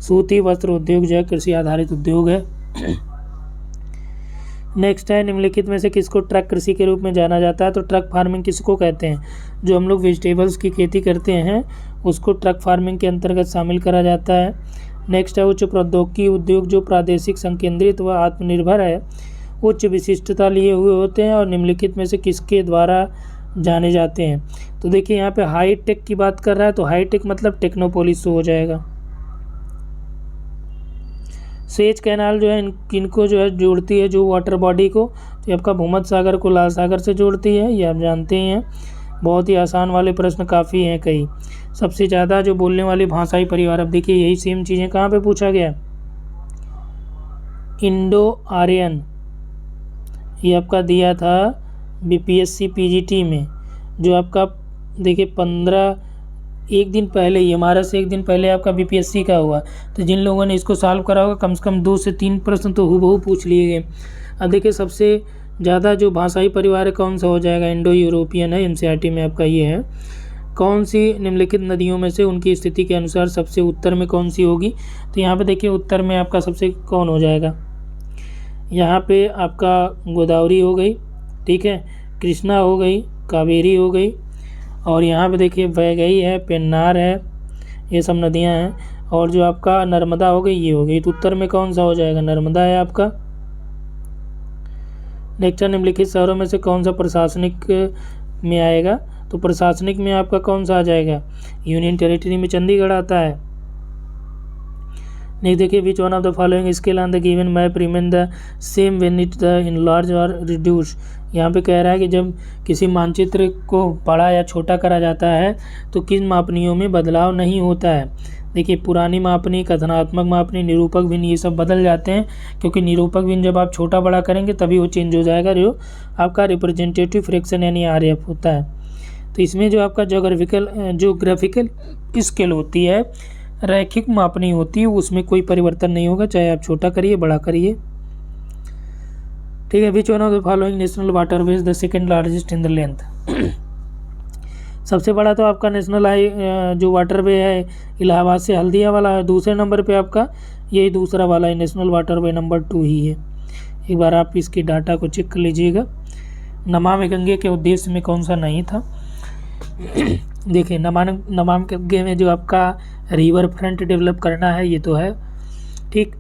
सूती वस्त्र उद्योग जो है कृषि आधारित उद्योग है। नेक्स्ट है, निम्नलिखित में से किसको ट्रक कृषि के रूप में जाना जाता है। तो ट्रक फार्मिंग किसको कहते हैं, जो हम लोग वेजिटेबल्स की खेती करते हैं उसको ट्रक फार्मिंग के अंतर्गत शामिल करा जाता है। नेक्स्ट है, उच्च प्रौद्योगिकी उद्योग जो प्रादेशिक संकेंद्रित व आत्मनिर्भर है, उच्च विशिष्टता लिए हुए होते हैं और निम्नलिखित में से किसके द्वारा जाने जाते हैं। तो देखिए यहाँ पे हाई टेक की बात कर रहा है, तो हाई टेक मतलब टेक्नोपोलिस हो जाएगा। सेज कैनाल जो है इनको जो है जोड़ती है, जो वाटर बॉडी को, तो आपका भूमध्य सागर को लाल सागर से जोड़ती है, ये आप जानते ही हैं। बहुत ही आसान वाले प्रश्न काफ़ी हैं कई। सबसे ज़्यादा जो बोलने वाले भाषाई परिवार, अब देखिए यही सेम चीज़ें कहाँ पे पूछा गया, इंडो आर्यन, ये आपका दिया था BPSC PGT में, जो आपका देखिए 1 दिन पहले ही, हमारा से 1 दिन पहले आपका BPSC का हुआ। तो जिन लोगों ने इसको सॉल्व करा होगा कम से कम 2 से 3 प्रश्न तो हूबहू पूछ लिए गए। अब देखिए सबसे ज़्यादा जो भाषाई परिवार है कौन सा हो जाएगा, इंडो यूरोपियन है, NCERT में आपका ये है। कौन सी निम्नलिखित नदियों में से उनकी स्थिति के अनुसार सबसे उत्तर में कौन सी होगी। तो यहाँ पे देखिए उत्तर में आपका सबसे कौन हो जाएगा, यहाँ पे आपका गोदावरी हो गई, ठीक है, कृष्णा हो गई, कावेरी हो गई, और यहाँ पे देखिए वैगई है, पेन्नार है, ये सब नदियाँ हैं। और जो आपका नर्मदा हो गई, ये हो गई। तो उत्तर में कौन सा हो जाएगा, नर्मदा है आपका। नेक्स्ट निम्नलिखित शहरों में से कौन सा प्रशासनिक में आएगा। तो प्रशासनिक में आपका कौन सा आ जाएगा, यूनियन टेरिटरी में चंडीगढ़ आता है। नेक्स्ट देखिए which one of the following scale on the given map remain the same when it the enlarge और रिड्यूस। यहाँ पे कह रहा है कि जब किसी मानचित्र को बड़ा या छोटा करा जाता है तो किन मापनियों में बदलाव नहीं होता है। देखिए पुरानी मापनी, कथनात्मक मापनी, निरूपक भिन्न, ये सब बदल जाते हैं, क्योंकि निरूपक भिन्न जब आप छोटा बड़ा करेंगे तभी वो चेंज हो जाएगा, जो आपका रिप्रेजेंटेटिव फ्रैक्शन यानी RF होता है। तो इसमें जो आपका जोग्राफिकल स्केल होती है, रैखिक मापनी होती है, उसमें कोई परिवर्तन नहीं होगा, चाहे आप छोटा करिए बड़ा करिए, ठीक है। विच one of the following national waterways the second largest in the length. सबसे बड़ा तो आपका नेशनल जो वाटरवे है इलाहाबाद से हल्दिया वाला है। दूसरे नंबर पे आपका यही दूसरा वाला है, नेशनल वाटरवे नंबर 2 ही है। एक बार आप इसकी डाटा को चेक कर लीजिएगा। नमामि गंगे के उद्देश्य में कौन सा नहीं था। देखिए नमामि गंगे में जो आपका रिवर फ्रंट डेवलप करना है ये तो है, ठीक।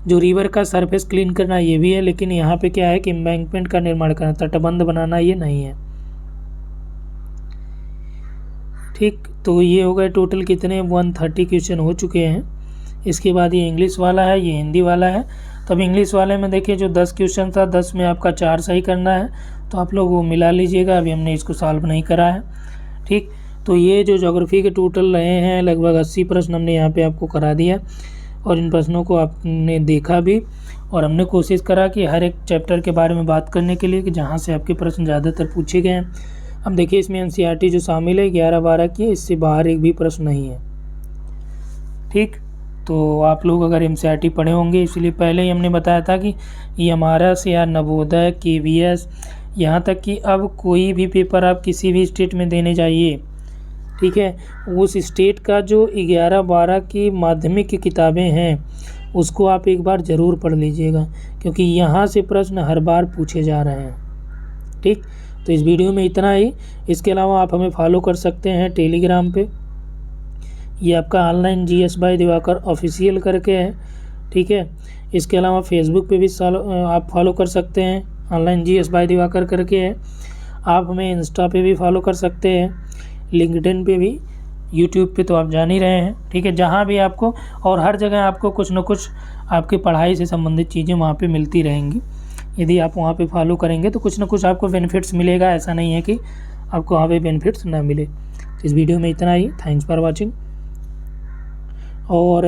जो रिवर का सरफेस क्लीन करना ये भी है, लेकिन यहाँ पे क्या है कि एम्बैंकमेंट का निर्माण करना, तटबंध बनाना ये नहीं है, ठीक। तो ये हो गए टोटल कितने 130 क्वेश्चन हो चुके हैं। इसके बाद ये इंग्लिश वाला है, ये हिंदी वाला है। तब इंग्लिश वाले में देखिए जो 10 क्वेश्चन था, 10 में आपका 4 सही करना है, तो आप लोग वो मिला लीजिएगा। अभी हमने इसको सॉल्व नहीं करा है, ठीक। तो ये जो ज्योग्राफी के टोटल रहे हैं लगभग 80 प्रश्न हमने यहाँ पे आपको करा दिया, और इन प्रश्नों को आपने देखा भी, और हमने कोशिश करा कि हर एक चैप्टर के बारे में बात करने के लिए कि जहाँ से आपके प्रश्न ज़्यादातर पूछे गए हैं। अब देखिए इसमें NCERT जो शामिल है 11-12 की, इससे बाहर एक भी प्रश्न नहीं है, ठीक। तो आप लोग अगर NCERT पढ़े होंगे, इसलिए पहले ही हमने बताया था कि ये हमारा से या नवोदय, KVS, यहाँ तक कि अब कोई भी पेपर आप किसी भी स्टेट में देने जाइए, ठीक है, उस स्टेट का जो 11-12 की माध्यमिक की किताबें हैं उसको आप एक बार ज़रूर पढ़ लीजिएगा, क्योंकि यहाँ से प्रश्न हर बार पूछे जा रहे हैं, ठीक। तो इस वीडियो में इतना ही। इसके अलावा आप हमें फॉलो कर सकते हैं टेलीग्राम पे, ये आपका online GS by Diwakar official करके है, ठीक है। इसके अलावा फेसबुक पे भी आप फॉलो कर सकते हैं, ऑनलाइन GS बाय दिवाकर करके है। आप हमें इंस्टा पे भी फॉलो कर सकते हैं, लिंक्डइन पे भी, यूट्यूब पे तो आप जान ही रहे हैं, ठीक है। जहाँ भी आपको, और हर जगह आपको कुछ न कुछ आपकी पढ़ाई से संबंधित चीज़ें वहाँ पे मिलती रहेंगी। यदि आप वहाँ पे फॉलो करेंगे तो कुछ न कुछ आपको बेनिफिट्स मिलेगा, ऐसा नहीं है कि आपको वहाँ पे बेनिफिट्स ना मिले। तो इस वीडियो में इतना ही। Thanks for watching. और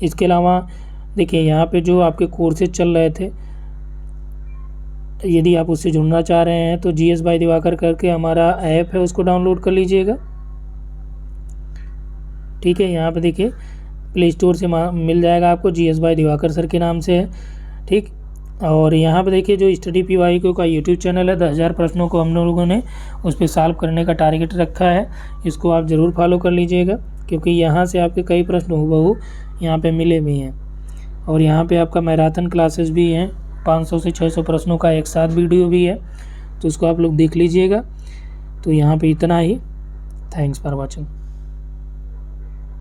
इसके अलावा देखिए यहाँ पे जो आपके कोर्सेज चल रहे थे, यदि आप उससे जुड़ना चाह रहे हैं तो GS बाय दिवाकर करके हमारा ऐप है, उसको डाउनलोड कर लीजिएगा, ठीक है। यहाँ पे देखिए प्ले स्टोर से मिल जाएगा आपको, GS बाय दिवाकर सर के नाम से है, ठीक। और यहाँ पे देखिए जो स्टडी PYQ का यूट्यूब चैनल है, 10,000 प्रश्नों को हम लोगों ने उस पर सॉल्व करने का टारगेट रखा है, इसको आप ज़रूर फॉलो कर लीजिएगा, क्योंकि यहाँ से आपके कई प्रश्न हूबहू यहाँ पे मिले भी हैं। और यहाँ पे आपका मैराथन क्लासेस भी हैं, 500 से 600 प्रश्नों का एक साथ वीडियो भी है, तो उसको आप लोग देख लीजिएगा। तो यहाँ पे इतना ही। Thanks for watching.